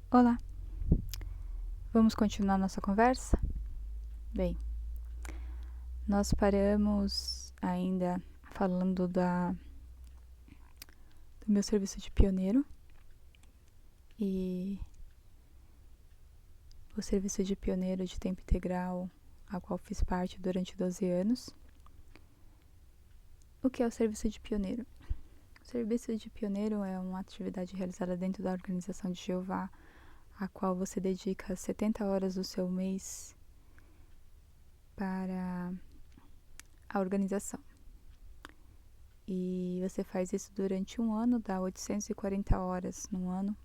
Olá, vamos continuar nossa conversa? Bem, nós paramos ainda falando do meu serviço de pioneiro e o serviço de pioneiro de tempo integral, a qual fiz parte durante 12 anos. O que é o serviço de pioneiro? O serviço de pioneiro é uma atividade realizada dentro da Organização de Jeová, a qual você dedica 70 horas do seu mês para a organização. E você faz isso durante um ano, dá 840 horas no ano.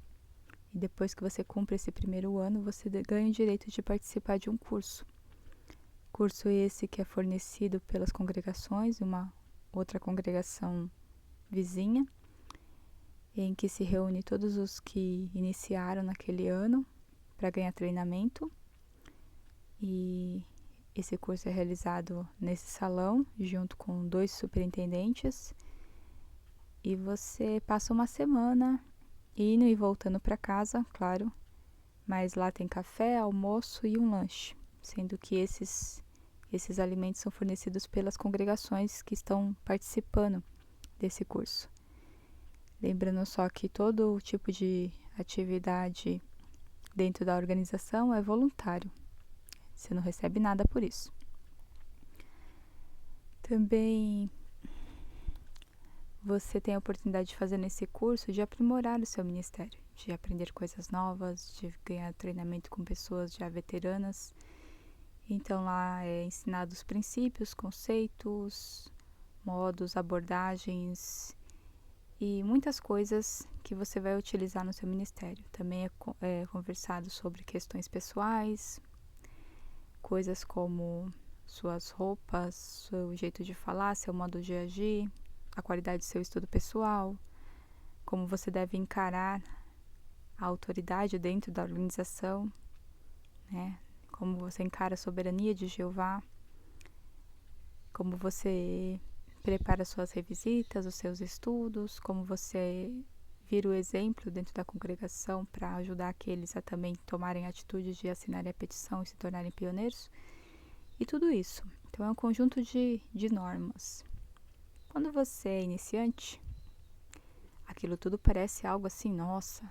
E depois que você cumpre esse primeiro ano, você ganha o direito de participar de um curso. Curso esse que é fornecido pelas congregações, uma outra congregação vizinha, em que se reúne todos os que iniciaram naquele ano para ganhar treinamento. E esse curso é realizado nesse salão, junto com 2 superintendentes. E você passa uma semana indo e voltando para casa, claro, mas lá tem café, almoço e um lanche, sendo que esses alimentos são fornecidos pelas congregações que estão participando desse curso. Lembrando só que todo tipo de atividade dentro da organização é voluntário, você não recebe nada por isso. Também você tem a oportunidade de fazer nesse curso de aprimorar o seu ministério, de aprender coisas novas, de ganhar treinamento com pessoas já veteranas. Então lá é ensinado os princípios, conceitos, modos, abordagens e muitas coisas que você vai utilizar no seu ministério. Também é conversado sobre questões pessoais, coisas como suas roupas, seu jeito de falar, seu modo de agir, a qualidade do seu estudo pessoal, como você deve encarar a autoridade dentro da organização, né? Como você encara a soberania de Jeová, como você prepara suas revisitas, os seus estudos, como você vira o exemplo dentro da congregação para ajudar aqueles a também tomarem atitude de assinarem a petição e se tornarem pioneiros, e tudo isso. Então é um conjunto de normas. Quando você é iniciante, aquilo tudo parece algo assim, nossa,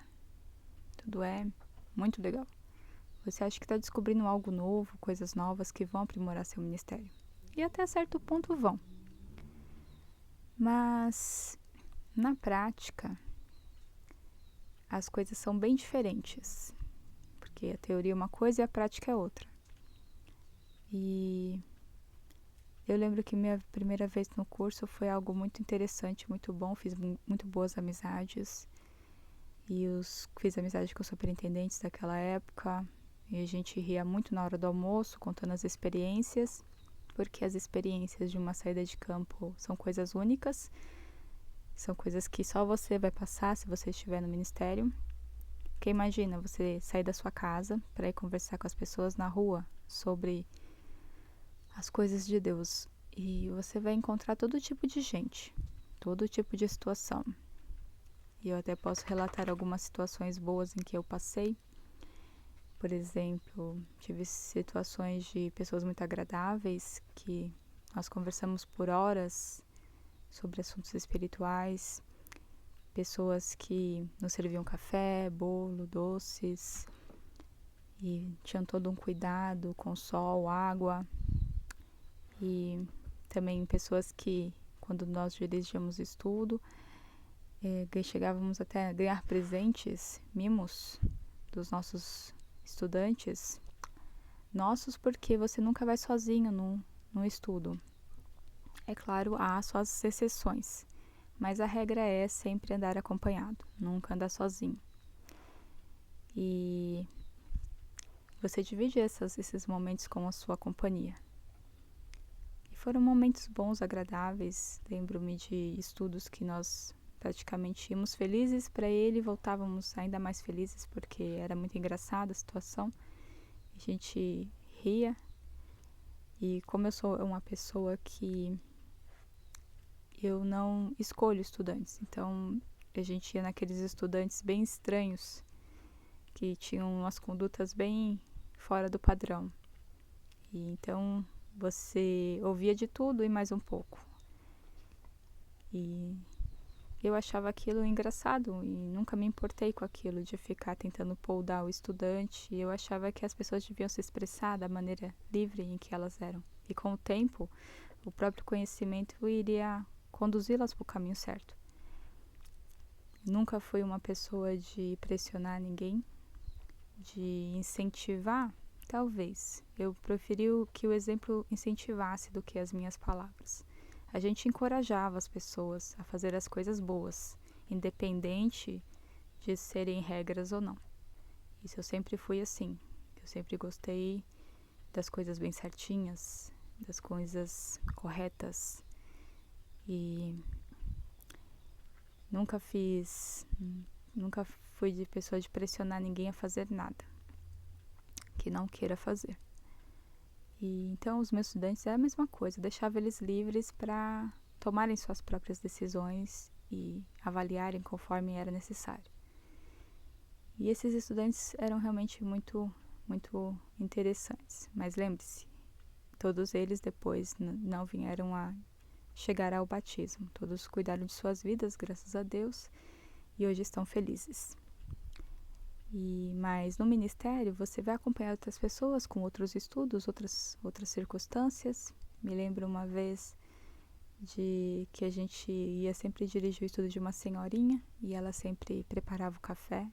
tudo é muito legal. Você acha que está descobrindo algo novo, coisas novas que vão aprimorar seu ministério. E até certo ponto vão. Mas, na prática, as coisas são bem diferentes. Porque a teoria é uma coisa e a prática é outra. E eu lembro que minha primeira vez no curso foi algo muito interessante, muito bom. Fiz muito boas amizades. E fiz amizade com os superintendentes daquela época. E a gente ria muito na hora do almoço, contando as experiências. Porque as experiências de uma saída de campo são coisas únicas. São coisas que só você vai passar se você estiver no ministério. Porque imagina você sair da sua casa para ir conversar com as pessoas na rua sobre as coisas de Deus. E você vai encontrar todo tipo de gente, todo tipo de situação. E eu até posso relatar algumas situações boas em que eu passei. Por exemplo, tive situações de pessoas muito agradáveis que nós conversamos por horas sobre assuntos espirituais, pessoas que nos serviam café, bolo, doces e tinham todo um cuidado com sol, água, e também pessoas que, quando nós dirigíamos estudo, chegávamos até a ganhar presentes, mimos dos nossos estudantes, nossos, porque você nunca vai sozinho no estudo. É claro, há suas exceções, mas a regra é sempre andar acompanhado, nunca andar sozinho. E você divide esses momentos com a sua companhia. E foram momentos bons, agradáveis. Lembro-me de estudos que nós praticamente íamos felizes para ele e voltávamos ainda mais felizes porque era muito engraçada a situação. A gente ria. E como eu sou uma pessoa que eu não escolho estudantes, então a gente ia naqueles estudantes bem estranhos que tinham umas condutas bem fora do padrão. E então você ouvia de tudo e mais um pouco. E eu achava aquilo engraçado e nunca me importei com aquilo de ficar tentando poldar o estudante. Eu achava que as pessoas deviam se expressar da maneira livre em que elas eram. E com o tempo, o próprio conhecimento iria conduzi-las para o caminho certo. Nunca fui uma pessoa de pressionar ninguém, de incentivar, talvez. Eu preferi que o exemplo incentivasse do que as minhas palavras. A gente encorajava as pessoas a fazer as coisas boas, independente de serem regras ou não. Isso eu sempre fui assim. Eu sempre gostei das coisas bem certinhas, das coisas corretas. E nunca fui de pessoa de pressionar ninguém a fazer nada que não queira fazer. E então os meus estudantes é a mesma coisa, eu deixava eles livres para tomarem suas próprias decisões e avaliarem conforme era necessário. E esses estudantes eram realmente muito interessantes. Mas lembre-se, todos eles depois não vieram a chegar ao batismo. Todos cuidaram de suas vidas, graças a Deus, e hoje estão felizes. Mas no ministério você vai acompanhar outras pessoas com outros estudos, outras circunstâncias. Me lembro uma vez de que a gente ia sempre dirigir o estudo de uma senhorinha e ela sempre preparava o café.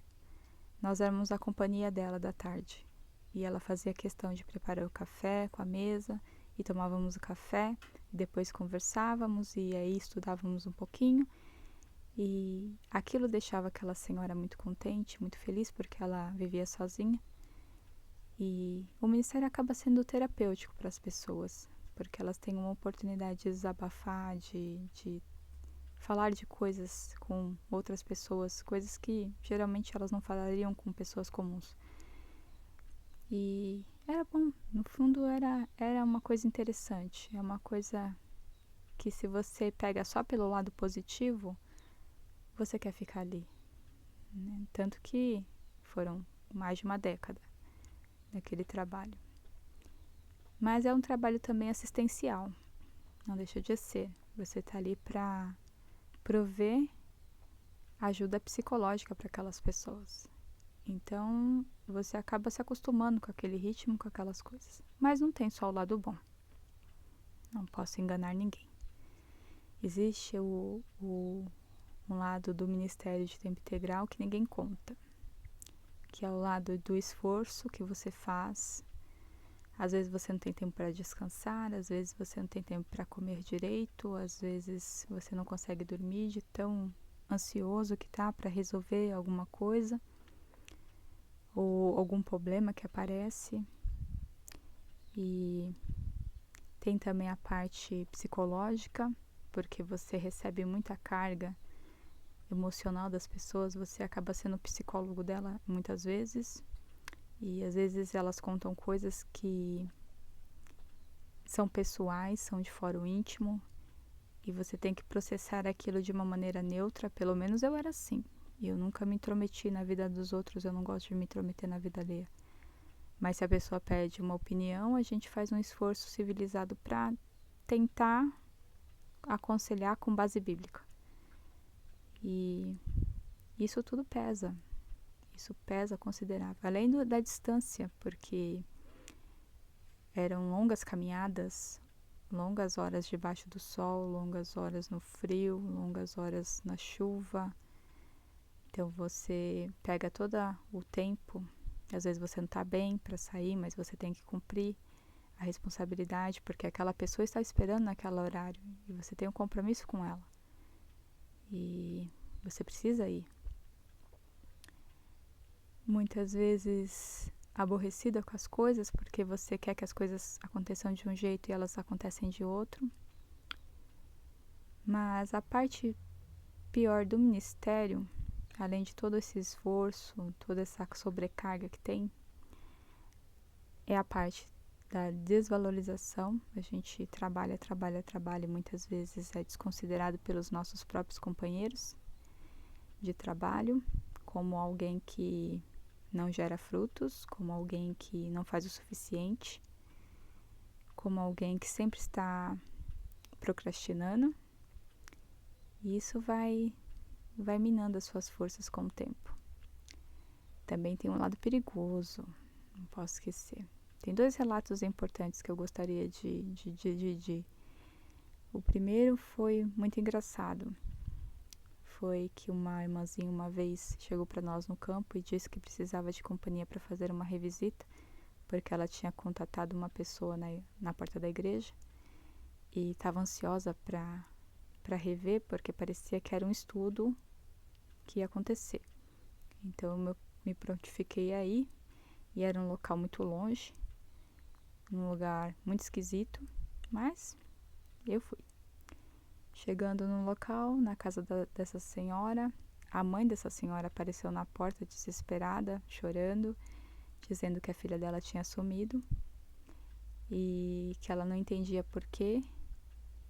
Nós éramos a companhia dela da tarde e ela fazia questão de preparar o café com a mesa e tomávamos o café e depois conversávamos e aí estudávamos um pouquinho. E aquilo deixava aquela senhora muito contente, muito feliz, porque ela vivia sozinha. E o ministério acaba sendo terapêutico para as pessoas, porque elas têm uma oportunidade de desabafar, de falar de coisas com outras pessoas, coisas que geralmente elas não falariam com pessoas comuns. E era bom, no fundo era uma coisa interessante, é uma coisa que se você pega só pelo lado positivo, você quer ficar ali, né? Tanto que foram mais de uma década daquele trabalho. Mas é um trabalho também assistencial, não deixa de ser. Você está ali para prover ajuda psicológica para aquelas pessoas. Então você acaba se acostumando com aquele ritmo, com aquelas coisas. Mas não tem só o lado bom. Não posso enganar ninguém. Existe um lado do Ministério de Tempo Integral que ninguém conta, que é o lado do esforço que você faz. Às vezes você não tem tempo para descansar, às vezes você não tem tempo para comer direito, às vezes você não consegue dormir de tão ansioso que tá para resolver alguma coisa ou algum problema que aparece. E tem também a parte psicológica, porque você recebe muita carga emocional das pessoas, você acaba sendo o psicólogo dela muitas vezes, e às vezes elas contam coisas que são pessoais, são de fora o íntimo, e você tem que processar aquilo de uma maneira neutra. Pelo menos eu era assim, e eu nunca me intrometi na vida dos outros, eu não gosto de me intrometer na vida alheia. Mas se a pessoa pede uma opinião, a gente faz um esforço civilizado para tentar aconselhar com base bíblica. E isso tudo pesa. Isso pesa considerável. Além da distância, porque eram longas caminhadas, longas horas debaixo do sol, longas horas no frio, longas horas na chuva. Então você pega todo o tempo. Às vezes você não está bem para sair, mas você tem que cumprir a responsabilidade, porque aquela pessoa está esperando naquele horário e você tem um compromisso com ela. E você precisa ir. Muitas vezes aborrecida com as coisas, porque você quer que as coisas aconteçam de um jeito e elas acontecem de outro. Mas a parte pior do ministério, além de todo esse esforço, toda essa sobrecarga que tem, é a parte da desvalorização. A gente trabalha e muitas vezes é desconsiderado pelos nossos próprios companheiros de trabalho, como alguém que não gera frutos, como alguém que não faz o suficiente, como alguém que sempre está procrastinando. E isso vai minando as suas forças com o tempo. Também tem um lado perigoso, não posso esquecer. Tem 2 relatos importantes que eu gostaria de dividir. O primeiro foi muito engraçado. Foi que uma irmãzinha uma vez chegou para nós no campo e disse que precisava de companhia para fazer uma revisita, porque ela tinha contatado uma pessoa na porta da igreja e estava ansiosa para rever, porque parecia que era um estudo que ia acontecer. Então eu me prontifiquei aí, e era um local muito longe, um lugar muito esquisito, mas eu fui. Chegando no local, na casa dessa senhora, a mãe dessa senhora apareceu na porta desesperada, chorando, dizendo que a filha dela tinha sumido e que ela não entendia por quê.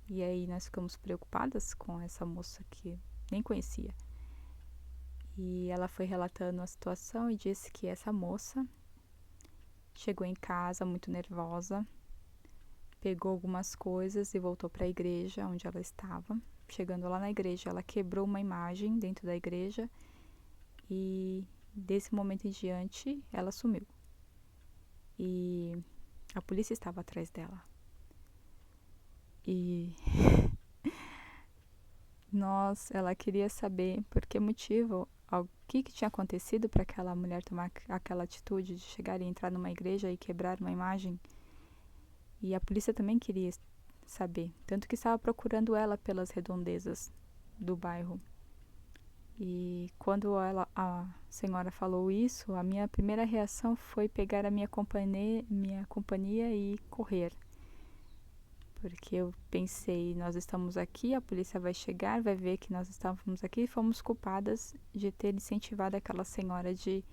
E aí nós ficamos preocupadas com essa moça que nem conhecia. E ela foi relatando a situação e disse que essa moça chegou em casa muito nervosa, pegou algumas coisas e voltou para a igreja onde ela estava. Chegando lá na igreja, ela quebrou uma imagem dentro da igreja e desse momento em diante ela sumiu. E a polícia estava atrás dela. E ela queria saber por que motivo, o que tinha acontecido para aquela mulher tomar aquela atitude de chegar e entrar numa igreja e quebrar uma imagem. E a polícia também queria saber, tanto que estava procurando ela pelas redondezas do bairro. E quando a senhora falou isso, a minha primeira reação foi pegar a minha companhia e correr. Porque eu pensei, nós estamos aqui, a polícia vai chegar, vai ver que nós estávamos aqui e fomos culpadas de ter incentivado aquela senhora de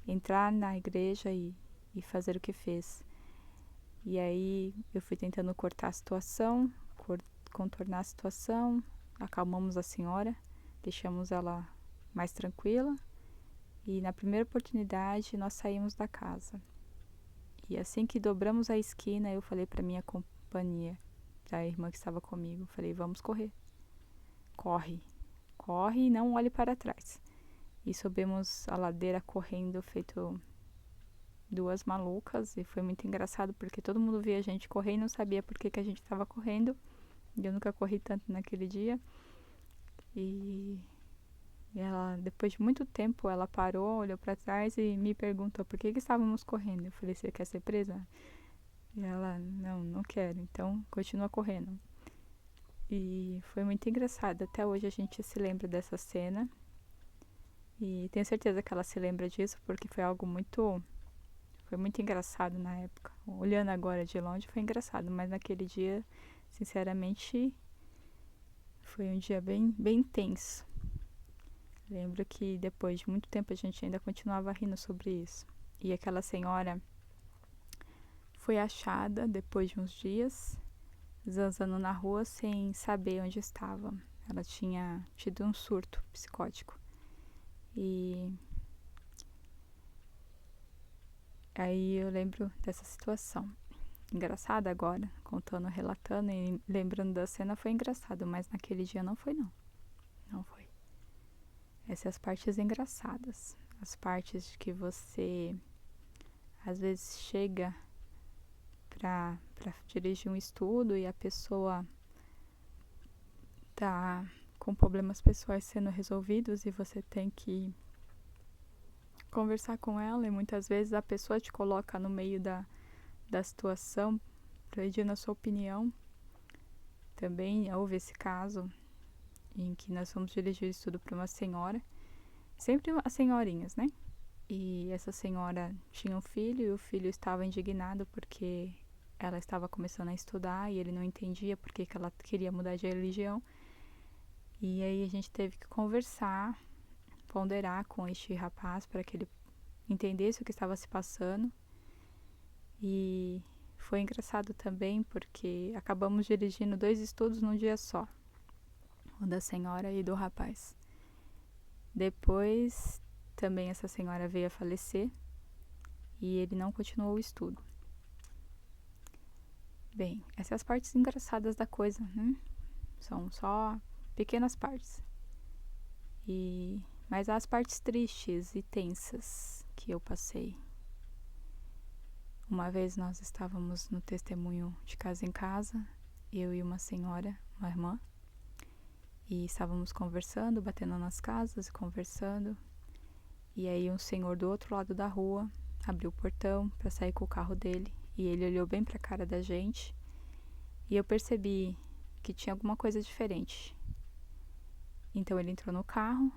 entrar na igreja e fazer o que fez. E aí eu fui tentando cortar a situação, contornar a situação, acalmamos a senhora, deixamos ela mais tranquila e na primeira oportunidade nós saímos da casa. E assim que dobramos a esquina, eu falei para minha companhia, para a irmã que estava comigo, falei, vamos correr. Corre e não olhe para trás. E subimos a ladeira correndo, feito 2 malucas, e foi muito engraçado porque todo mundo via a gente correr e não sabia por que a gente estava correndo. E eu nunca corri tanto naquele dia. E ela, depois de muito tempo, ela parou, olhou para trás e me perguntou por que estávamos correndo. Eu falei, você quer ser presa? E ela, não quero, então continua correndo. E foi muito engraçado, até hoje a gente se lembra dessa cena. E tenho certeza que ela se lembra disso, porque foi algo muito engraçado na época. Olhando agora de longe foi engraçado, mas naquele dia, sinceramente, foi um dia bem tenso. Lembro que depois de muito tempo a gente ainda continuava rindo sobre isso. E aquela senhora foi achada depois de uns dias, zanzando na rua sem saber onde estava. Ela tinha tido um surto psicótico. E aí eu lembro dessa situação. Engraçada agora, contando, relatando e lembrando da cena, foi engraçado, mas naquele dia não foi, não. Não foi. Essas são as partes engraçadas. As partes que você às vezes chega para dirigir um estudo e a pessoa tá com problemas pessoais sendo resolvidos e você tem que conversar com ela, e muitas vezes a pessoa te coloca no meio da situação, pedindo a sua opinião. Também houve esse caso em que nós fomos dirigir estudo para uma senhora, sempre as senhorinhas, né? E essa senhora tinha um filho e o filho estava indignado porque ela estava começando a estudar e ele não entendia por que ela queria mudar de religião. E aí a gente teve que conversar, ponderar com este rapaz para que ele entendesse o que estava se passando. E foi engraçado também porque acabamos dirigindo 2 estudos num dia só, o da senhora e do rapaz. Depois também essa senhora veio a falecer e ele não continuou o estudo. Bem, essas são as partes engraçadas da coisa, né? São só pequenas partes. Mas há as partes tristes e tensas que eu passei. Uma vez nós estávamos no testemunho de casa em casa, eu e uma senhora, uma irmã, e estávamos conversando, batendo nas casas, conversando. E aí um senhor do outro lado da rua abriu o portão para sair com o carro dele e ele olhou bem para a cara da gente e eu percebi que tinha alguma coisa diferente. Então ele entrou no carro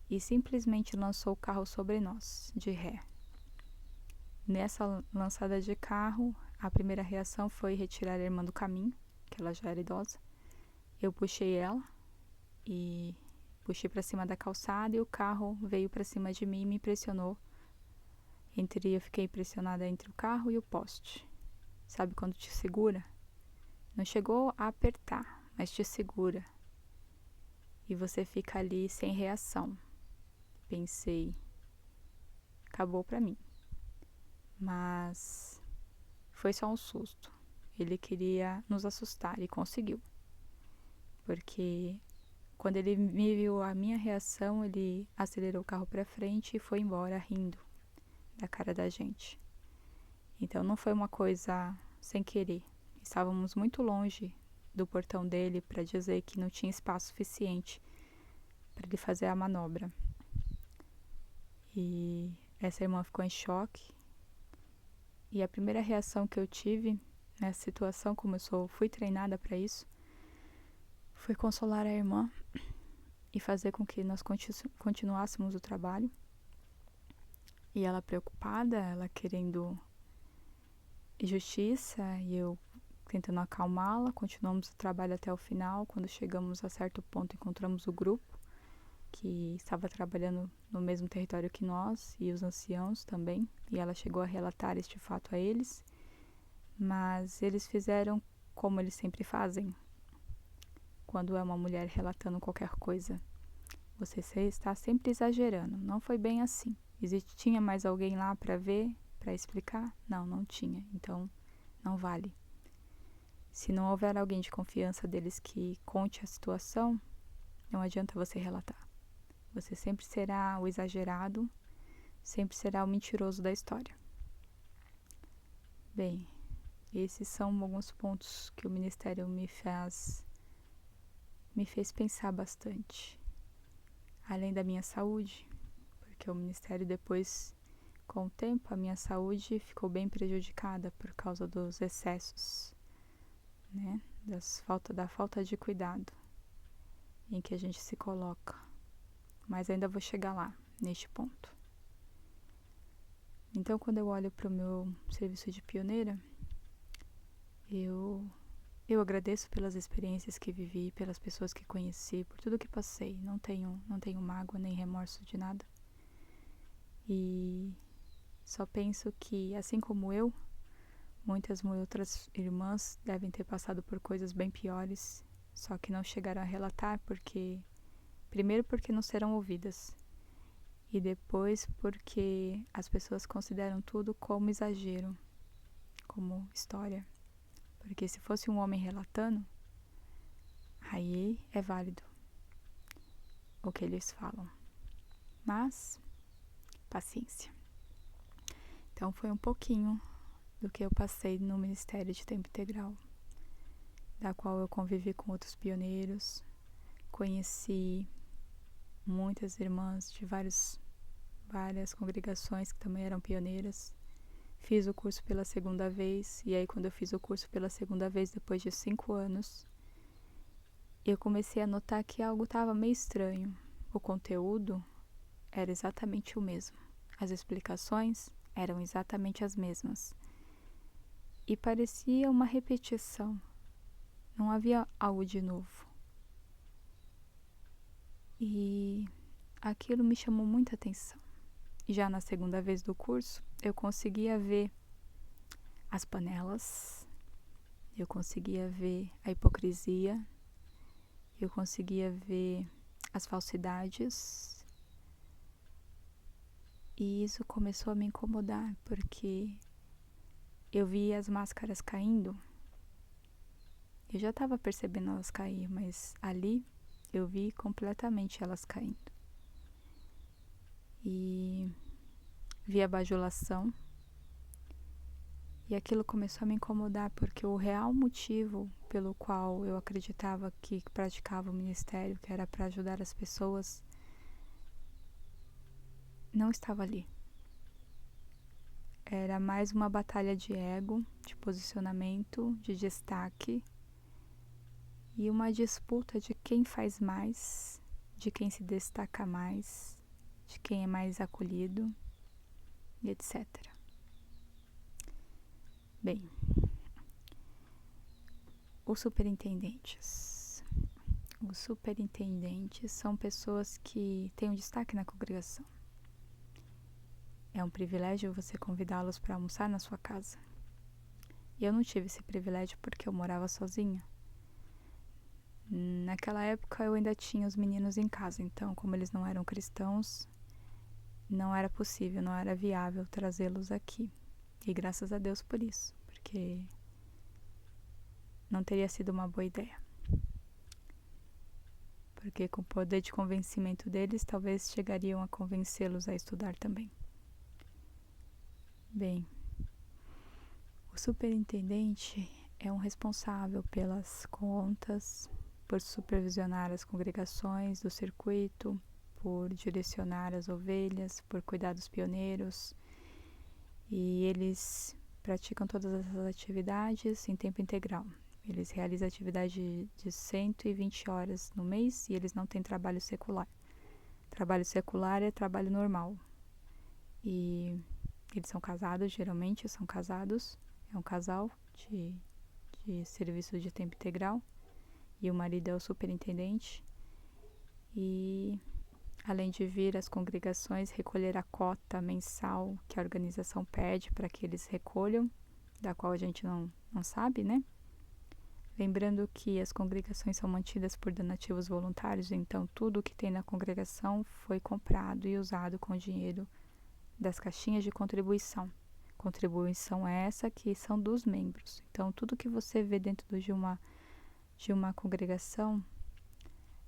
e simplesmente lançou o carro sobre nós, de ré. Nessa lançada de carro, a primeira reação foi retirar a irmã do caminho, que ela já era idosa. Eu puxei ela e puxei para cima da calçada e o carro veio para cima de mim e me pressionou. Eu fiquei impressionada entre o carro e o poste. Sabe quando te segura? Não chegou a apertar, mas te segura. E você fica ali sem reação. Pensei, acabou pra mim. Mas foi só um susto. Ele queria nos assustar e conseguiu. Porque quando ele me viu a minha reação, ele acelerou o carro pra frente e foi embora rindo da cara da gente. Então não foi uma coisa sem querer. Estávamos muito longe do portão dele para dizer que não tinha espaço suficiente para ele fazer a manobra. E essa irmã ficou em choque. E a primeira reação que eu tive nessa situação, como fui treinada para isso, foi consolar a irmã e fazer com que nós continuássemos o trabalho. E ela preocupada, ela querendo justiça e eu tentando acalmá-la. Continuamos o trabalho até o final. Quando chegamos a certo ponto, encontramos o grupo que estava trabalhando no mesmo território que nós e os anciãos também, e ela chegou a relatar este fato a eles, mas eles fizeram como eles sempre fazem quando é uma mulher relatando qualquer coisa. Você está sempre exagerando, não foi bem assim. Tinha mais alguém lá para ver, para explicar? Não, não tinha, então não vale. Se não houver alguém de confiança deles que conte a situação, não adianta você relatar. Você sempre será o exagerado, sempre será o mentiroso da história. Bem, esses são alguns pontos que o ministério me fez pensar bastante. Além da minha saúde, porque o ministério depois, com o tempo, a minha saúde ficou bem prejudicada por causa dos excessos, né? Da falta de cuidado em que a gente se coloca. Mas ainda vou chegar lá, neste ponto. Então, quando eu olho para o meu serviço de pioneira, eu agradeço pelas experiências que vivi, pelas pessoas que conheci, por tudo que passei. Não tenho mágoa nem remorso de nada. E só penso que, assim como eu, muitas outras irmãs devem ter passado por coisas bem piores, só que não chegaram a relatar primeiro porque não serão ouvidas e depois porque as pessoas consideram tudo como exagero, como história. Porque se fosse um homem relatando, aí é válido o que eles falam. Mas, paciência. Então foi um pouquinho do que eu passei no Ministério de Tempo Integral, da qual eu convivi com outros pioneiros, conheci muitas irmãs de várias congregações que também eram pioneiras. Fiz o curso pela segunda vez, e aí quando eu fiz o curso pela segunda vez, depois de 5 anos, eu comecei a notar que algo estava meio estranho. O conteúdo era exatamente o mesmo. As explicações eram exatamente as mesmas. E parecia uma repetição. Não havia algo de novo. E aquilo me chamou muita atenção. Já na segunda vez do curso, eu conseguia ver as panelas, eu conseguia ver a hipocrisia, eu conseguia ver as falsidades, E isso começou a me incomodar, porque eu vi as máscaras caindo. Eu já estava percebendo elas cair, mas ali eu vi completamente elas caindo. E vi a bajulação. E aquilo começou a me incomodar, porque o real motivo pelo qual eu acreditava que praticava o ministério, que era para ajudar as pessoas, não estava ali. Era mais uma batalha de ego, de posicionamento, de destaque e uma disputa de quem faz mais, de quem se destaca mais, de quem é mais acolhido, e etc. Bem, os superintendentes. Os superintendentes são pessoas que têm um destaque na congregação. É um privilégio você convidá-los para almoçar na sua casa. E eu não tive esse privilégio porque eu morava sozinha. Naquela época eu ainda tinha os meninos em casa, então como eles não eram cristãos, não era possível, não era viável trazê-los aqui. E graças a Deus por isso, porque não teria sido uma boa ideia. Porque com o poder de convencimento deles, talvez chegariam a convencê-los a estudar também. Bem, o superintendente é um responsável pelas contas, por supervisionar as congregações do circuito, por direcionar as ovelhas, por cuidar dos pioneiros. E eles praticam todas essas atividades em tempo integral. Eles realizam atividade de 120 horas no mês e eles não têm trabalho secular. Trabalho secular é trabalho normal. E eles são casados, geralmente são casados. É um casal de serviço de tempo integral. E o marido é o superintendente. E além de vir às congregações recolher a cota mensal que a organização pede para que eles recolham, da qual a gente não sabe, né? Lembrando que as congregações são mantidas por donativos voluntários, então tudo o que tem na congregação foi comprado e usado com dinheiro das caixinhas de contribuição. Contribuição essa que são dos membros. Então tudo que você vê dentro de uma congregação,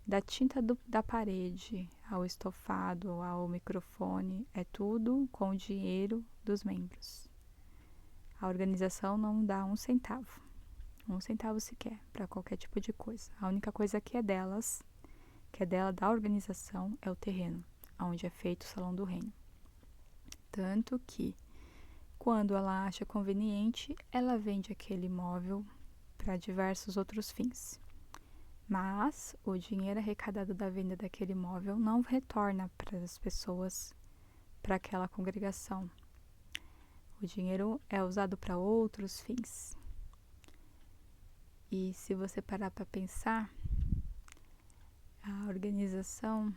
da tinta da parede ao estofado, ao microfone, é tudo com o dinheiro dos membros. A organização não dá um centavo sequer para qualquer tipo de coisa. A única coisa que é delas, que é dela, da organização, é o terreno, onde é feito o Salão do Reino. Tanto que, quando ela acha conveniente, ela vende aquele imóvel para diversos outros fins. Mas o dinheiro arrecadado da venda daquele imóvel não retorna para as pessoas, para aquela congregação. O dinheiro é usado para outros fins. E se você parar para pensar, a organização,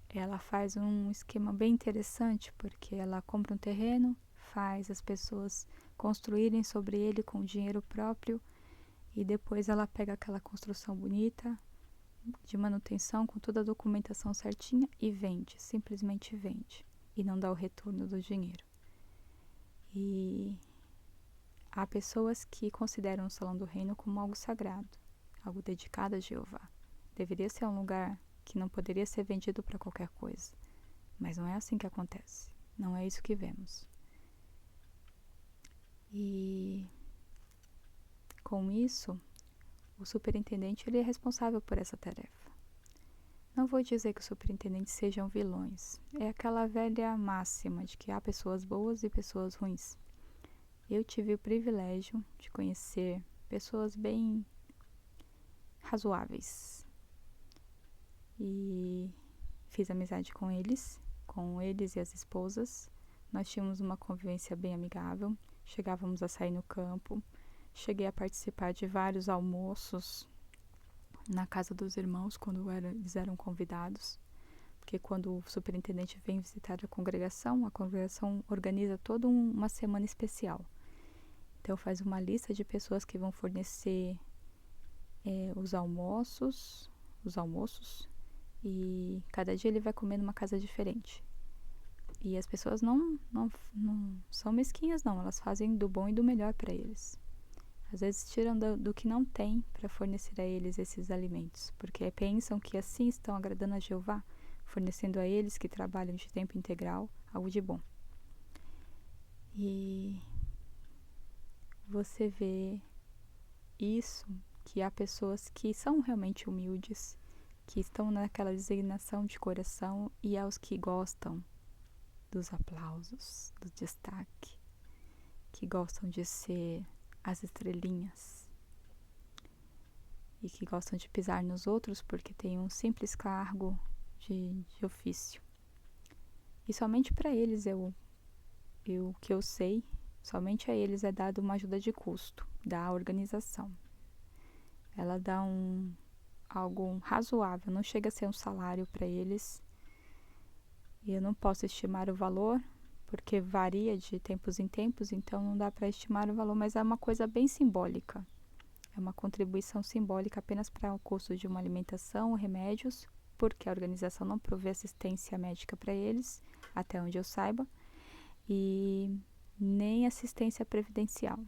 ela faz um esquema bem interessante, porque ela compra um terreno, faz as pessoas construírem sobre ele com dinheiro próprio, e depois ela pega aquela construção bonita, de manutenção, com toda a documentação certinha e vende, simplesmente vende, e não dá o retorno do dinheiro. E há pessoas que consideram o Salão do Reino como algo sagrado, algo dedicado a Jeová. Deveria ser um lugar que não poderia ser vendido para qualquer coisa, mas não é assim que acontece, não é isso que vemos. E com isso, o superintendente ele é responsável por essa tarefa. Não vou dizer que os superintendentes sejam vilões. É aquela velha máxima de que há pessoas boas e pessoas ruins. Eu tive o privilégio de conhecer pessoas bem razoáveis. E fiz amizade com eles e as esposas. Nós tínhamos uma convivência bem amigável. Chegávamos a sair no campo. Cheguei a participar de vários almoços na casa dos irmãos quando eles eram convidados, porque quando o superintendente vem visitar a congregação organiza toda uma semana especial. Então faz uma lista de pessoas que vão fornecer os almoços, e cada dia ele vai comer numa casa diferente. E as pessoas não são mesquinhas, não. Elas fazem do bom e do melhor para eles. Às vezes tiram do que não tem para fornecer a eles esses alimentos, porque pensam que assim estão agradando a Jeová, fornecendo a eles que trabalham de tempo integral algo de bom. E você vê isso, que há pessoas que são realmente humildes, que estão naquela designação de coração, e aos que gostam dos aplausos, do destaque, que gostam de ser as estrelinhas e que gostam de pisar nos outros porque tem um simples cargo de ofício. E somente para eles que eu sei, somente a eles é dado uma ajuda de custo da organização. Ela dá algo razoável, não chega a ser um salário para eles. E eu não posso estimar o valor, porque varia de tempos em tempos, então não dá para estimar o valor, mas é uma coisa bem simbólica. É uma contribuição simbólica apenas para o custo de uma alimentação, remédios, porque a organização não provê assistência médica para eles, até onde eu saiba, e nem assistência previdencial.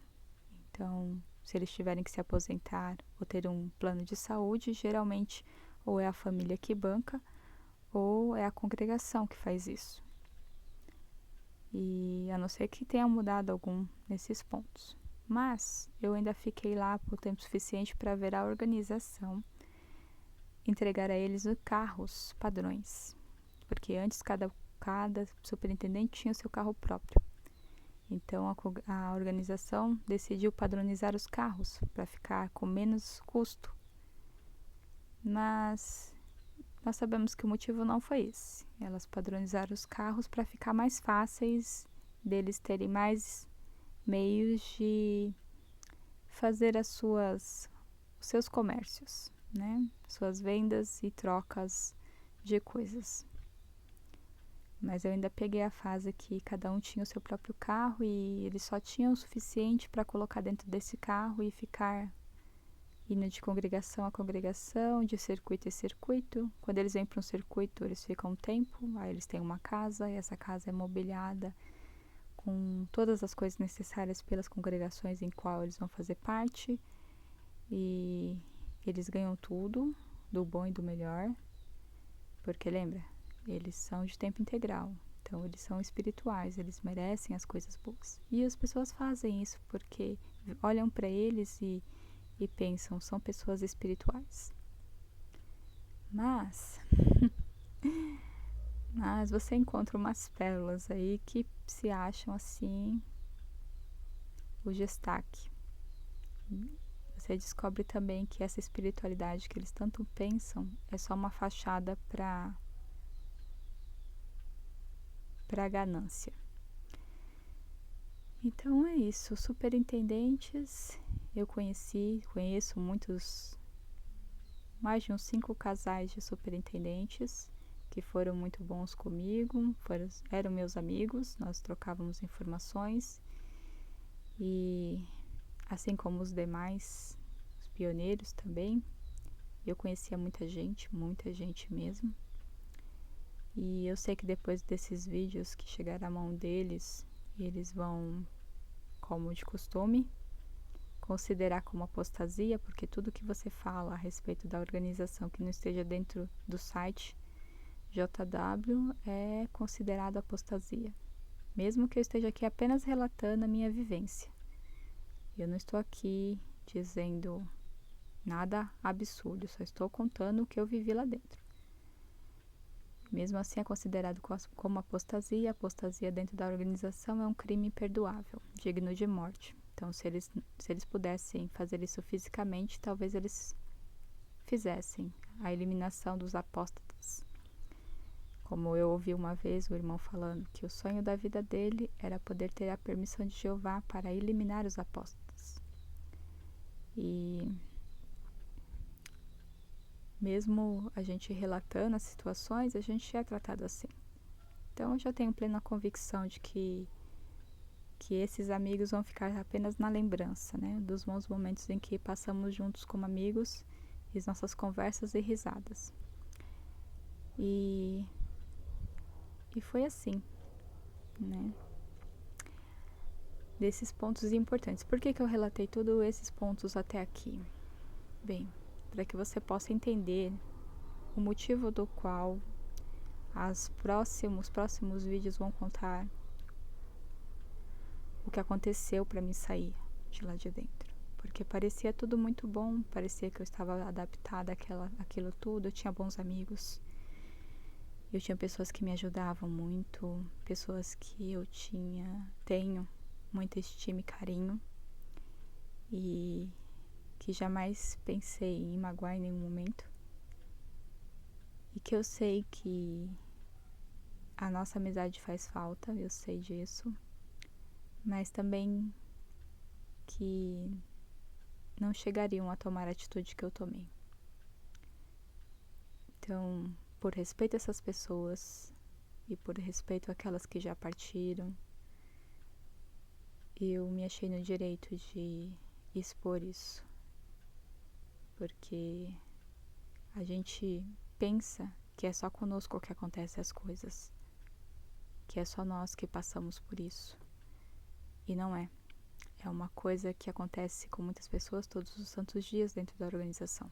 Então, se eles tiverem que se aposentar ou ter um plano de saúde, geralmente ou é a família que banca ou é a congregação que faz isso. E a não ser que tenha mudado algum nesses pontos. Mas eu ainda fiquei lá por tempo suficiente para ver a organização entregar a eles os carros padrões, porque antes cada superintendente tinha o seu carro próprio. Então a organização decidiu padronizar os carros para ficar com menos custo. Mas nós sabemos que o motivo não foi esse. Elas padronizaram os carros para ficar mais fáceis deles terem mais meios de fazer os seus comércios, né? Suas vendas e trocas de coisas. Mas eu ainda peguei a fase que cada um tinha o seu próprio carro e eles só tinham o suficiente para colocar dentro desse carro e ficar indo de congregação a congregação, de circuito em circuito. Quando eles vêm para um circuito, eles ficam um tempo, aí eles têm uma casa e essa casa é mobiliada com todas as coisas necessárias pelas congregações em qual eles vão fazer parte, e eles ganham tudo, do bom e do melhor, porque lembra, eles são de tempo integral, então eles são espirituais, eles merecem as coisas boas. E as pessoas fazem isso porque olham para eles e pensam, são pessoas espirituais. Mas você encontra umas pérolas aí que se acham assim, o destaque. Você descobre também que essa espiritualidade que eles tanto pensam é só uma fachada para a ganância. Então é isso, superintendentes, eu conheço mais de uns 5 casais de superintendentes que foram muito bons comigo, eram meus amigos, nós trocávamos informações e assim como os demais, os pioneiros também, eu conhecia muita gente mesmo. E eu sei que depois desses vídeos que chegaram à mão deles, eles vão, como de costume, considerar como apostasia, porque tudo que você fala a respeito da organização que não esteja dentro do site JW é considerado apostasia, mesmo que eu esteja aqui apenas relatando a minha vivência. Eu não estou aqui dizendo nada absurdo, só estou contando o que eu vivi lá dentro. Mesmo assim é considerado como apostasia. Apostasia dentro da organização é um crime imperdoável, digno de morte. Então, se eles pudessem fazer isso fisicamente, talvez eles fizessem a eliminação dos apóstatas. Como eu ouvi uma vez o irmão falando que o sonho da vida dele era poder ter a permissão de Jeová para eliminar os apóstatas. E mesmo a gente relatando as situações, a gente é tratado assim. Então eu já tenho plena convicção de que esses amigos vão ficar apenas na lembrança, né, dos bons momentos em que passamos juntos como amigos, e as nossas conversas e risadas. E foi assim. né? Desses pontos importantes. Por que eu relatei todos esses pontos até aqui? Bem, para que você possa entender o motivo do qual os próximos vídeos vão contar o que aconteceu para mim sair de lá de dentro. Porque parecia tudo muito bom, parecia que eu estava adaptada àquilo tudo, eu tinha bons amigos, eu tinha pessoas que me ajudavam muito, pessoas que eu tenho muita estima e carinho, e que jamais pensei em magoar em nenhum momento. E que eu sei que a nossa amizade faz falta, eu sei disso, mas também que não chegariam a tomar a atitude que eu tomei. Então, por respeito a essas pessoas e por respeito àquelas que já partiram, eu me achei no direito de expor isso, porque a gente pensa que é só conosco que acontecem as coisas, que é só nós que passamos por isso, e não é. É uma coisa que acontece com muitas pessoas todos os santos dias dentro da organização.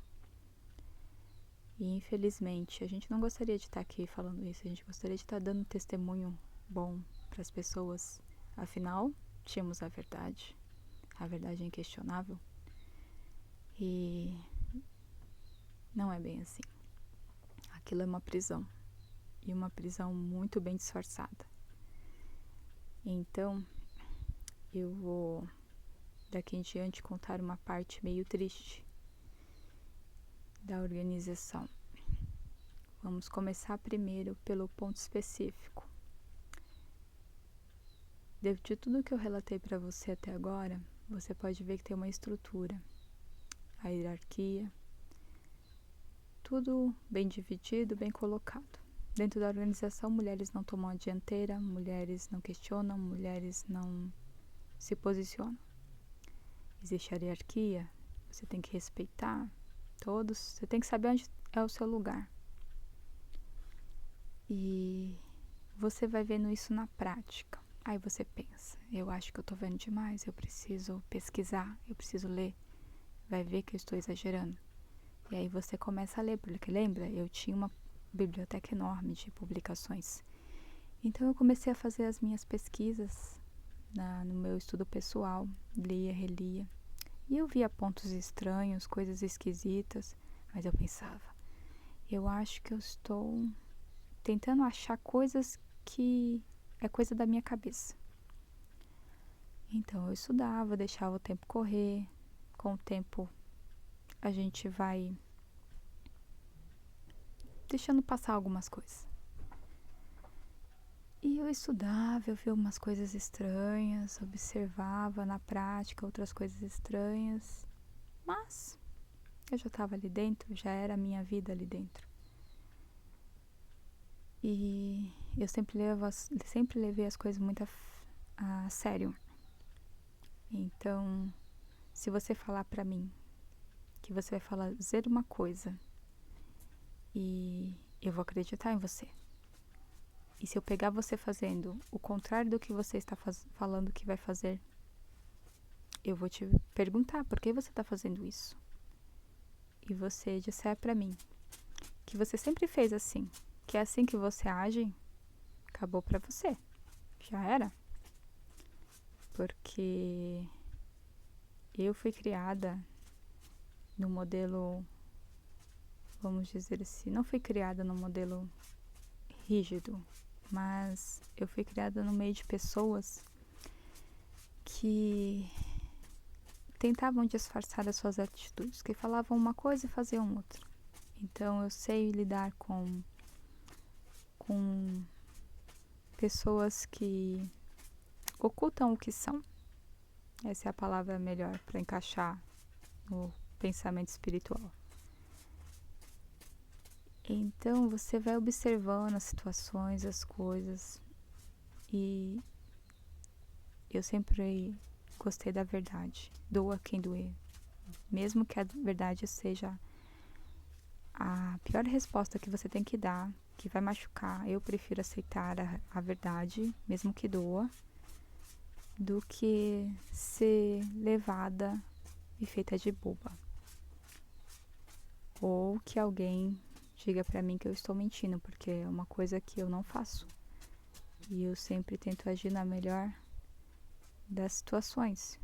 E infelizmente, a gente não gostaria de estar aqui falando isso, a gente gostaria de estar dando um testemunho bom para as pessoas. Afinal, tínhamos a verdade é inquestionável. E não é bem assim. Aquilo é uma prisão, e uma prisão muito bem disfarçada. Então, eu vou daqui em diante contar uma parte meio triste da organização. Vamos começar primeiro pelo ponto específico. De tudo que eu relatei para você até agora, você pode ver que tem uma estrutura, a hierarquia, tudo bem dividido, bem colocado. Dentro da organização, mulheres não tomam a dianteira, mulheres não questionam, mulheres não se posicionam. Existe a hierarquia, você tem que respeitar todos, você tem que saber onde é o seu lugar. E você vai vendo isso na prática. Aí você pensa, eu acho que eu tô vendo demais, eu preciso pesquisar, eu preciso ler. Vai ver que eu estou exagerando. E aí você começa a ler, porque lembra, eu tinha uma biblioteca enorme de publicações. Então eu comecei a fazer as minhas pesquisas no meu estudo pessoal, lia, relia. E eu via pontos estranhos, coisas esquisitas, mas eu pensava, eu acho que eu estou tentando achar coisas que é coisa da minha cabeça. Então eu estudava, deixava o tempo correr, com o tempo a gente vai deixando passar algumas coisas. E eu estudava, eu via umas coisas estranhas, observava na prática outras coisas estranhas, mas eu já estava ali dentro, já era a minha vida ali dentro. E eu sempre levei as coisas muito a sério. Então, se você falar pra mim que você vai fazer uma coisa e eu vou acreditar em você. E se eu pegar você fazendo o contrário do que você está falando que vai fazer, eu vou te perguntar por que você está fazendo isso. E você disser pra mim que você sempre fez assim, que é assim que você age, acabou pra você. Já era. Porque eu fui criada no modelo, vamos dizer assim, não fui criada no modelo rígido, mas eu fui criada no meio de pessoas que tentavam disfarçar as suas atitudes, que falavam uma coisa e faziam outra. Então eu sei lidar com pessoas que ocultam o que são. Essa é a palavra melhor para encaixar no pensamento espiritual. Então você vai observando as situações, as coisas, e eu sempre gostei da verdade. Doa quem doer. Mesmo que a verdade seja a pior resposta que você tem que dar, que vai machucar, eu prefiro aceitar a verdade, mesmo que doa, do que ser levada e feita de boba. Ou que alguém diga pra mim que eu estou mentindo, porque é uma coisa que eu não faço. E eu sempre tento agir na melhor das situações.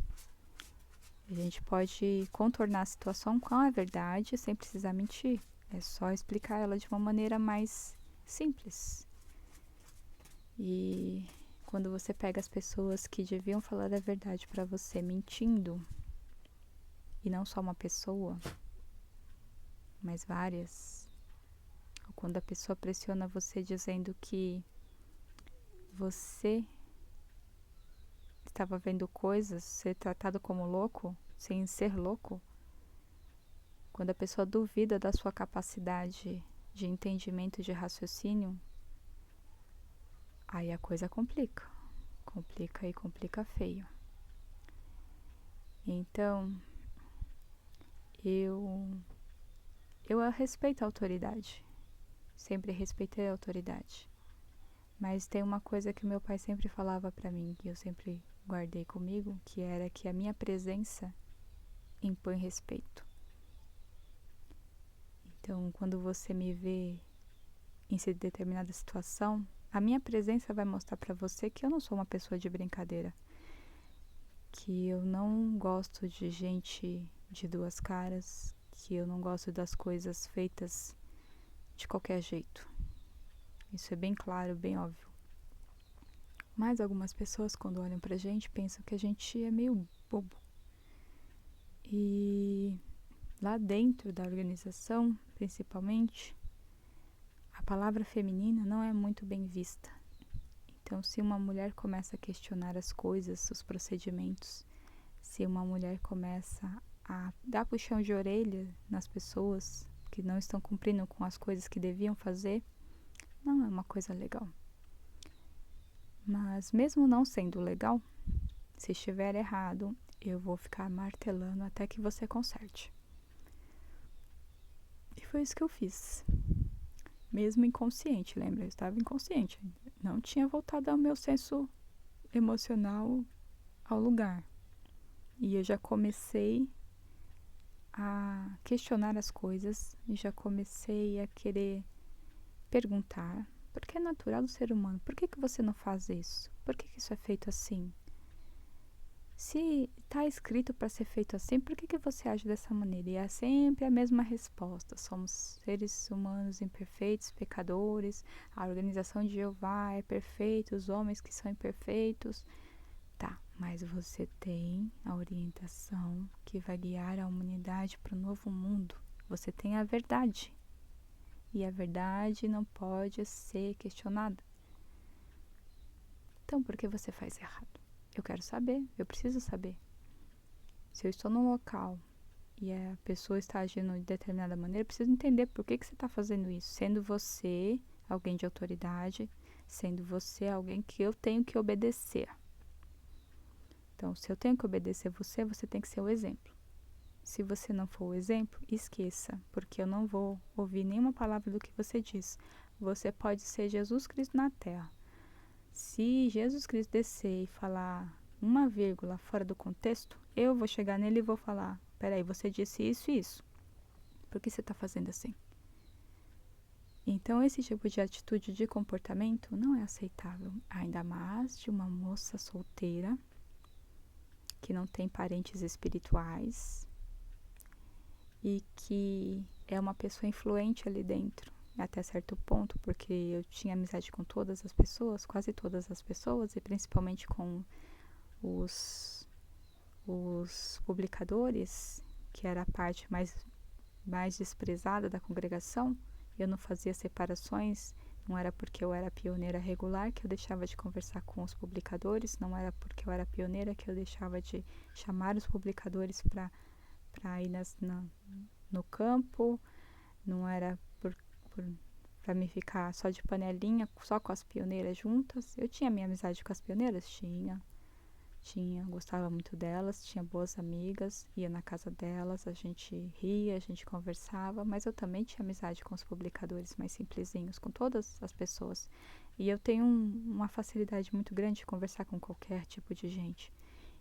A gente pode contornar a situação com a verdade sem precisar mentir. É só explicar ela de uma maneira mais simples. E quando você pega as pessoas que deviam falar a verdade pra você mentindo, e não só uma pessoa, mas várias, ou quando a pessoa pressiona você dizendo que você estava vendo coisas, ser tratado como louco, sem ser louco, quando a pessoa duvida da sua capacidade de entendimento e de raciocínio, aí a coisa complica. Complica e complica feio. Então, eu respeito a autoridade. Sempre respeitei a autoridade. Mas tem uma coisa que meu pai sempre falava pra mim, que eu sempre guardei comigo, que era que a minha presença impõe respeito. Então, quando você me vê em determinada situação, a minha presença vai mostrar pra você que eu não sou uma pessoa de brincadeira. Que eu não gosto de gente de duas caras, que eu não gosto das coisas feitas de qualquer jeito. Isso é bem claro, bem óbvio. Mas algumas pessoas, quando olham pra gente, pensam que a gente é meio bobo. E lá dentro da organização, principalmente, a palavra feminina não é muito bem vista. Então, se uma mulher começa a questionar as coisas, os procedimentos, se uma mulher começa a dar puxão de orelha nas pessoas que não estão cumprindo com as coisas que deviam fazer, não é uma coisa legal. Mas mesmo não sendo legal, se estiver errado, eu vou ficar martelando até que você conserte. E foi isso que eu fiz. Mesmo inconsciente, lembra? Eu estava inconsciente. Não tinha voltado ao meu senso emocional ao lugar. E eu já comecei a questionar as coisas e já comecei a querer perguntar, porque é natural do ser humano, por que você não faz isso? Por que isso é feito assim? Se está escrito para ser feito assim, por que você age dessa maneira? E é sempre a mesma resposta. Somos seres humanos imperfeitos, pecadores. A organização de Jeová é perfeita, os homens que são imperfeitos. Tá, mas você tem a orientação que vai guiar a humanidade para o novo mundo. Você tem a verdade. E a verdade não pode ser questionada. Então, por que você faz errado? Eu quero saber, eu preciso saber. Se eu estou num local e a pessoa está agindo de determinada maneira, eu preciso entender por que você está fazendo isso. Sendo você alguém de autoridade, sendo você alguém que eu tenho que obedecer. Então, se eu tenho que obedecer você, você tem que ser o exemplo. Se você não for o exemplo, esqueça, porque eu não vou ouvir nenhuma palavra do que você diz. Você pode ser Jesus Cristo na Terra. Se Jesus Cristo descer e falar uma vírgula fora do contexto, eu vou chegar nele e vou falar: peraí, você disse isso e isso. Por que você está fazendo assim? Então, esse tipo de atitude de comportamento não é aceitável, ainda mais de uma moça solteira que não tem parentes espirituais e que é uma pessoa influente ali dentro, até certo ponto, porque eu tinha amizade com todas as pessoas, quase todas as pessoas, e principalmente com os publicadores, que era a parte mais desprezada da congregação. Eu não fazia separações, não era porque eu era pioneira regular que eu deixava de conversar com os publicadores, não era porque eu era pioneira que eu deixava de chamar os publicadores para ir no campo, não era para me ficar só de panelinha, só com as pioneiras juntas. Eu tinha minha amizade com as pioneiras? Gostava muito delas, tinha boas amigas, ia na casa delas, a gente ria, a gente conversava, mas eu também tinha amizade com os publicadores mais simplesinhos, com todas as pessoas. E eu tenho uma facilidade muito grande de conversar com qualquer tipo de gente.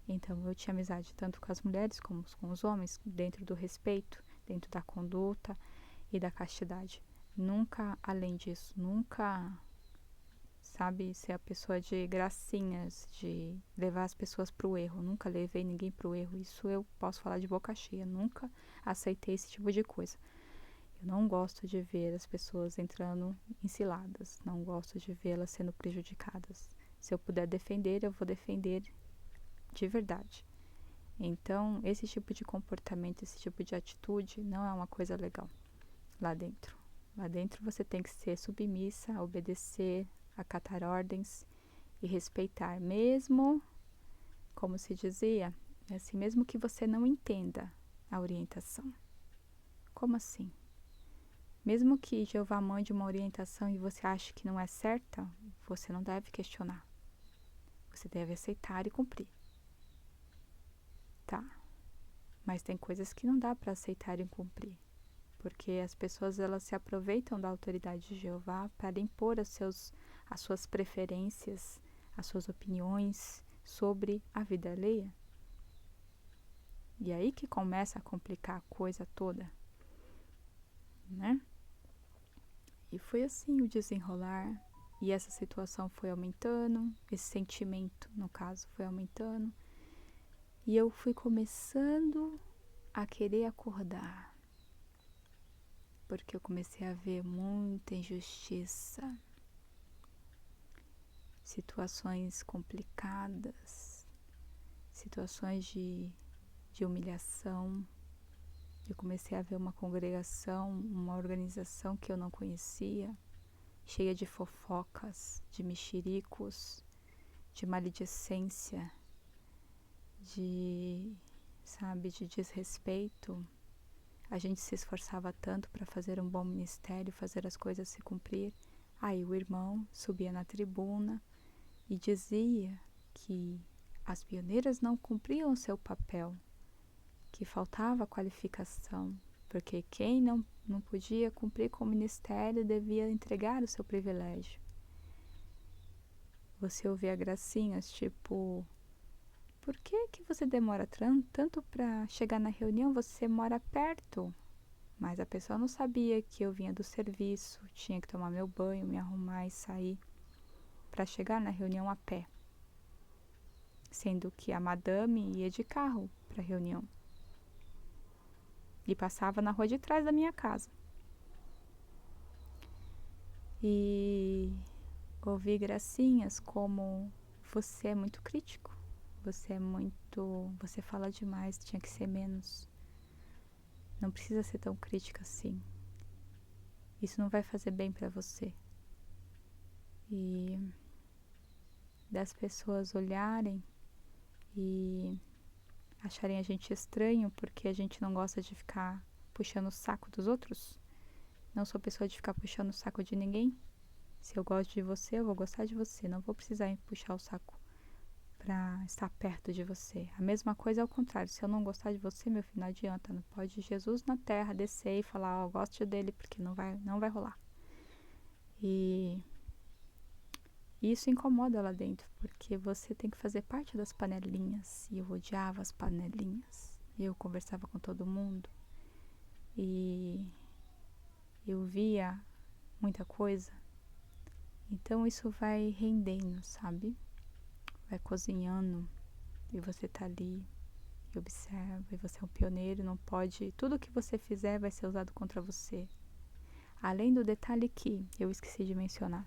Então eu tinha amizade tanto com as mulheres como com os homens, dentro do respeito, dentro da conduta e da castidade. Nunca além disso, nunca, sabe, ser a pessoa de gracinhas, de levar as pessoas para o erro. Nunca levei ninguém para o erro. Isso eu posso falar de boca cheia. Nunca aceitei esse tipo de coisa. Eu não gosto de ver as pessoas entrando em ciladas. Não gosto de vê-las sendo prejudicadas. Se eu puder defender, eu vou defender de verdade. Então, esse tipo de comportamento, esse tipo de atitude não é uma coisa legal lá dentro. Lá dentro você tem que ser submissa, obedecer, acatar ordens e respeitar, mesmo, como se dizia, assim, mesmo que você não entenda a orientação. Como assim? Mesmo que Jeová mande uma orientação e você ache que não é certa, você não deve questionar. Você deve aceitar e cumprir. Tá? Mas tem coisas que não dá para aceitar e cumprir. Porque as pessoas, elas se aproveitam da autoridade de Jeová para impor as suas preferências, as suas opiniões sobre a vida alheia. E aí que começa a complicar a coisa toda, né? E foi assim o desenrolar, e essa situação foi aumentando, esse sentimento, no caso, foi aumentando, e eu fui começando a querer acordar, porque eu comecei a ver muita injustiça, situações complicadas, situações de humilhação. Eu comecei a ver uma congregação, uma organização que eu não conhecia, cheia de fofocas, de mexericos, de maledicência, de desrespeito. A gente se esforçava tanto para fazer um bom ministério, fazer as coisas se cumprir. Aí o irmão subia na tribuna e dizia que as pioneiras não cumpriam o seu papel, que faltava qualificação, porque quem não podia cumprir com o ministério devia entregar o seu privilégio. Você ouvia gracinhas tipo: por que você demora tanto para chegar na reunião? Você mora perto. Mas a pessoa não sabia que eu vinha do serviço, tinha que tomar meu banho, me arrumar e sair para chegar na reunião a pé. Sendo que a madame ia de carro para a reunião. E passava na rua de trás da minha casa. E ouvi gracinhas como: você é muito crítico, você fala demais, tinha que ser menos. Não precisa ser tão crítica assim. Isso não vai fazer bem para você. E das pessoas olharem e acharem a gente estranho porque a gente não gosta de ficar puxando o saco dos outros. Não sou pessoa de ficar puxando o saco de ninguém. Se eu gosto de você, eu vou gostar de você. Não vou precisar puxar o saco para estar perto de você. A mesma coisa é ao contrário. Se eu não gostar de você, meu filho, não adianta. Não pode Jesus na terra descer e falar: ó, gosto dele, porque não vai rolar. E isso incomoda lá dentro, porque você tem que fazer parte das panelinhas. E eu odiava as panelinhas. Eu conversava com todo mundo. E eu via muita coisa. Então isso vai rendendo, sabe? Vai cozinhando. E você tá ali e observa. E você é um pioneiro, não pode... Tudo que você fizer vai ser usado contra você. Além do detalhe que eu esqueci de mencionar,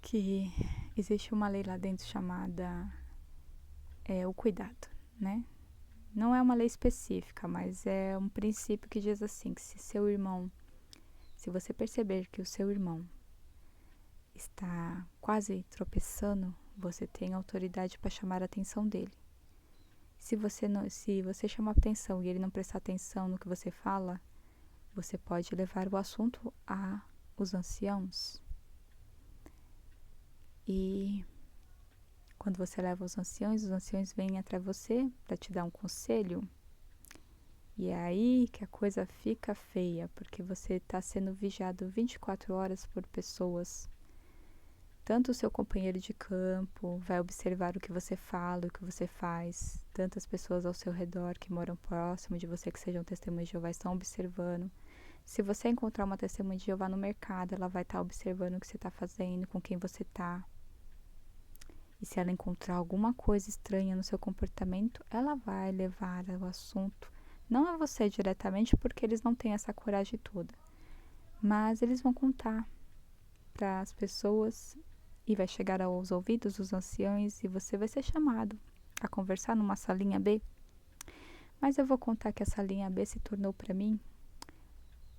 que existe uma lei lá dentro chamada o cuidado, né? Não é uma lei específica, mas é um princípio que diz assim, que se você perceber que o seu irmão está quase tropeçando, você tem autoridade para chamar a atenção dele. Se você chamar a atenção e ele não prestar atenção no que você fala, você pode levar o assunto aos anciãos. E Quando você leva os anciões vêm atrás de você para te dar um conselho. E é aí que a coisa fica feia, porque você está sendo vigiado 24 horas por pessoas. Tanto o seu companheiro de campo vai observar o que você fala, o que você faz. Tantas pessoas ao seu redor que moram próximo de você, que sejam testemunhas de Jeová, estão observando. Se você encontrar uma testemunha de Jeová no mercado, ela vai estar observando o que você está fazendo, com quem você está. E se ela encontrar alguma coisa estranha no seu comportamento, ela vai levar o assunto, não a você diretamente, porque eles não têm essa coragem toda, mas eles vão contar para as pessoas e vai chegar aos ouvidos dos anciões e você vai ser chamado a conversar numa salinha B. Mas eu vou contar que a salinha B se tornou para mim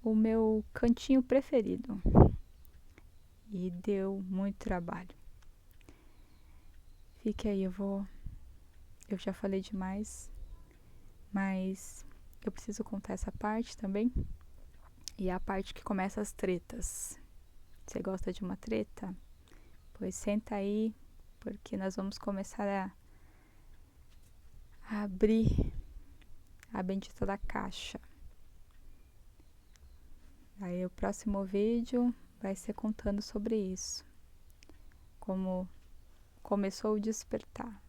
o meu cantinho preferido e deu muito trabalho. Fique aí, eu já falei demais, mas eu preciso contar essa parte também. E é a parte que começa as tretas. Você gosta de uma treta? Pois senta aí, porque nós vamos começar a abrir a bendita da caixa. Aí o próximo vídeo vai ser contando sobre isso. Como começou o despertar.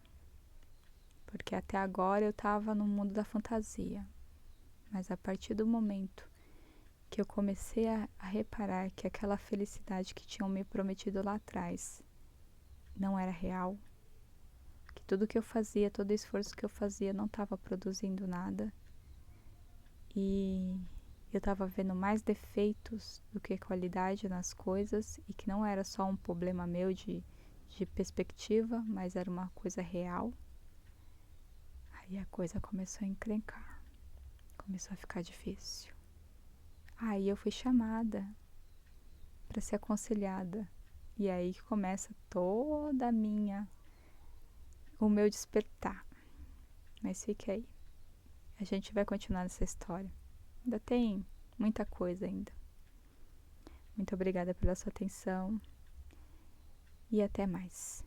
Porque até agora eu estava no mundo da fantasia. Mas a partir do momento que eu comecei a reparar que aquela felicidade que tinham me prometido lá atrás não era real, que tudo que eu fazia, todo esforço que eu fazia não estava produzindo nada, e eu estava vendo mais defeitos do que qualidade nas coisas, e que não era só um problema meu de perspectiva, mas era uma coisa real. Aí a coisa começou a encrencar, começou a ficar difícil. Aí eu fui chamada para ser aconselhada. E aí que começa toda o meu despertar. Mas fique aí. A gente vai continuar nessa história. Ainda tem muita coisa ainda. Muito obrigada pela sua atenção e até mais.